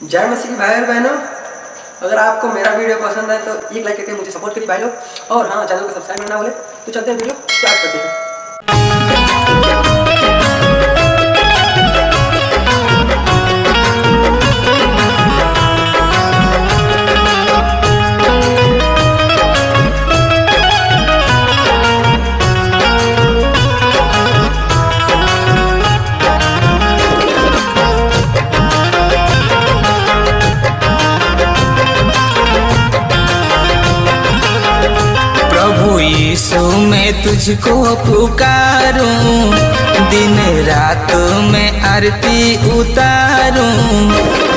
जय मसीह भाई और बहनों, अगर आपको मेरा वीडियो पसंद है तो एक लाइक करके मुझे सपोर्ट करिए भाई लोग। और हाँ, चैनल को सब्सक्राइब करना बोले तो चलते हैं वीडियो स्टार्ट करते हैं। यीशु मैं तुझको पुकारूं, दिन रात में आरती उतारूं।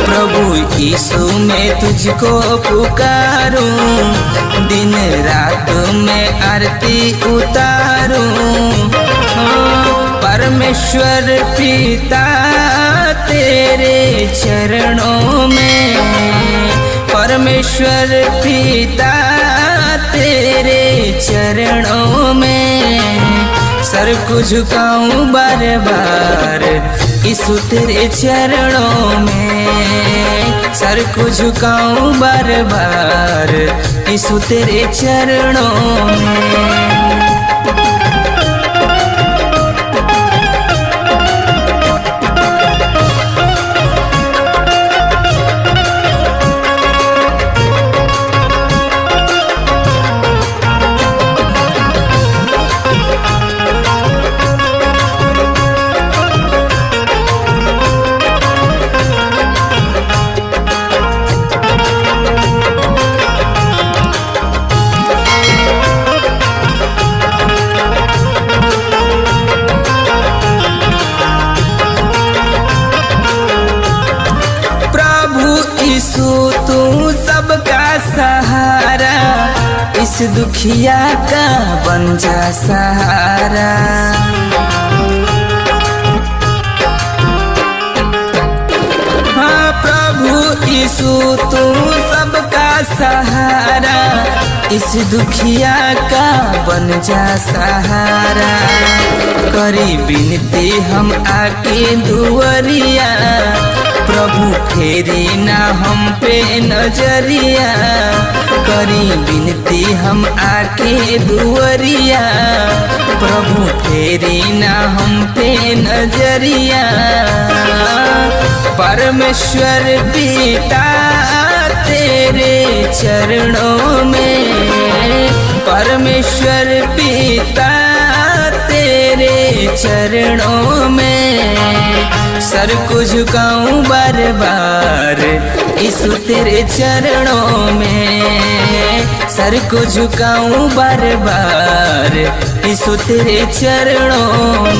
प्रभु यीशु मैं तुझको पुकारूं, दिन रात में आरती उतारूं। परमेश्वर पिता तेरे चरणों में, परमेश्वर पिता तेरे चरणों में सर को झुकाऊं बार बार यीशु तेरे चरणों में, सर को झुकाऊं बार बार यीशु तेरे चरणों में। यीशु तू सबका सहारा, इस दुखिया का बन जा सहारा। हाँ प्रभु यीशु तू सबका सहारा, इस दुखिया का बन जा सहारा। करी विनती हम आके दुआरिया, प्रभु फेरी ना हम पे नजरिया। करी विनती हम आके दुआरिया, प्रभु फेरी ना हम पे नजरिया। परमेश्वर पिता तेरे चरणों में, परमेश्वर पिता तेरे चरणों में सर को झुकाऊं बार बार यीशु तेरे चरणों में, सर को झुकाऊं बार बार यीशु तेरे चरणों